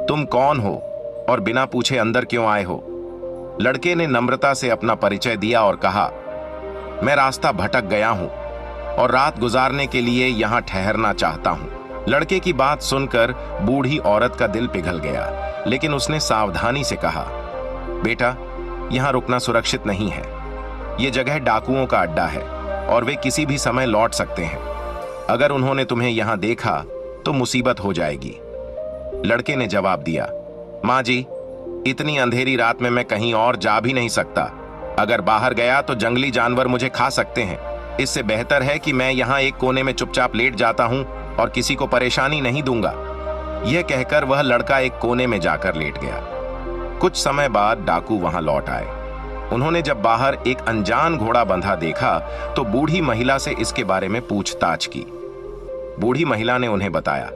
तुम कौन हो और बिना पूछे अंदर क्यों आए हो? लड़के ने नम्रता से अपना परिचय दिया और कहा, मैं रास्ता भटक गया हूं और रात गुजारने के लिए यहां ठहरना चाहता हूं। लड़के की बात सुनकर बूढ़ी औरत का दिल पिघल गया, लेकिन उसने सावधानी से कहा, बेटा, यहां रुकना सुरक्षित नहीं है। यह जगह डाकुओं का अड्डा है और वे किसी भी समय लौट सकते हैं। अगर उन्होंने तुम्हें यहां देखा तो मुसीबत हो जाएगी। लड़के ने जवाब दिया, माँ जी, इतनी अंधेरी रात में मैं कहीं और जा भी नहीं सकता। अगर बाहर गया तो जंगली जानवर मुझे खा सकते हैं। इससे बेहतर है कि मैं यहाँ एक कोने में चुपचाप लेट जाता हूँ और किसी को परेशानी नहीं दूंगा। यह कहकर वह लड़का एक कोने में जाकर लेट गया। कुछ समय बाद डाकू वहां लौट आए। उन्होंने जब बाहर एक अनजान घोड़ा बंधा देखा तो बूढ़ी महिला से इसके बारे में पूछताछ की। बूढ़ी महिला ने उन्हें बताया,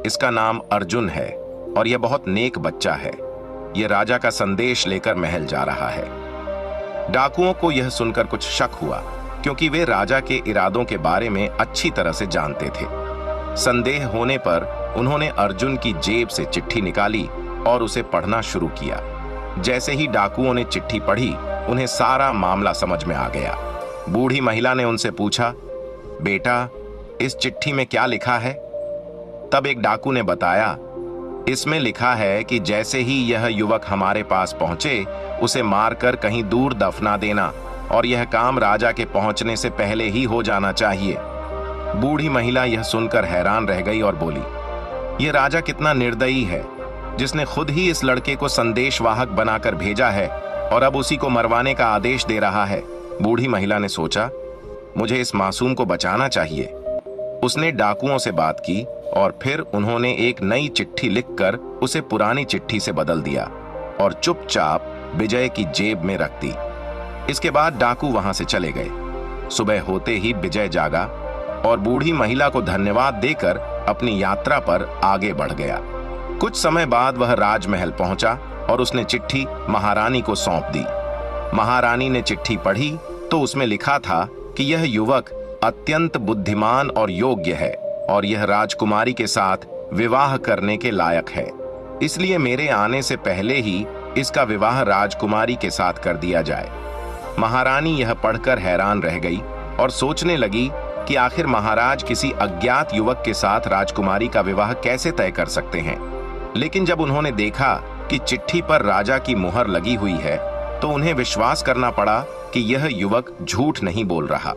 इसका नाम अर्जुन है और यह बहुत नेक बच्चा है। यह राजा का संदेश लेकर महल जा रहा है। डाकुओं को यह सुनकर कुछ शक हुआ, क्योंकि वे राजा के इरादों के बारे में अच्छी तरह से जानते थे। संदेह होने पर उन्होंने अर्जुन की जेब से चिट्ठी निकाली और उसे पढ़ना शुरू किया। जैसे ही डाकुओं ने चिट्ठी पढ़ी, उन्हें सारा मामला समझ में आ गया। बूढ़ी महिला ने उनसे पूछा, बेटा, इस चिट्ठी में क्या लिखा है? तब एक डाकू ने बताया, इसमें लिखा है कि जैसे ही यह युवक हमारे पास पहुंचे, उसे मारकर कहीं दूर दफना देना, और यह काम राजा के पहुंचने से पहले ही हो जाना चाहिए। बूढ़ी महिला यह सुनकर हैरान रह गई और बोली, यह राजा कितना निर्दयी है, जिसने खुद ही इस लड़के को संदेशवाहक बनाकर भेजा है और अब उसी को मरवाने का आदेश दे रहा है। बूढ़ी महिला ने सोचा, मुझे इस मासूम को बचाना चाहिए। उसने डाकुओं से बात की और फिर उन्होंने एक नई चिट्ठी लिखकर उसे पुरानी चिट्ठी से बदल दिया और चुपचाप विजय की जेब में रख दी। इसके बाद डाकू वहां से चले गए। सुबह होते ही विजय जागा और बूढ़ी महिला को धन्यवाद देकर अपनी यात्रा पर आगे बढ़ गया। कुछ समय बाद वह राजमहल पहुंचा और उसने चिट्ठी महारानी को सौंप दी। महारानी ने चिट्ठी पढ़ी तो उसमें लिखा था कि यह युवक अत्यंत बुद्धिमान और योग्य है और यह राजकुमारी के साथ विवाह करने के लायक है। इसलिए मेरे आने से पहले ही इसका विवाह राजकुमारी के साथ कर दिया जाए। महारानी यह पढ़कर हैरान रह गई और सोचने लगी कि आखिर महाराज किसी अज्ञात युवक के साथ राजकुमारी का विवाह कैसे तय कर सकते हैं। लेकिन जब उन्होंने देखा कि चिट्ठी पर राजा की मुहर लगी हुई है, तो उन्हें विश्वास करना पड़ा कि यह युवक झूठ नहीं बोल रहा।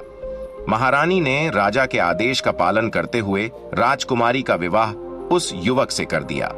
महारानी ने राजा के आदेश का पालन करते हुए राजकुमारी का विवाह उस युवक से कर दिया।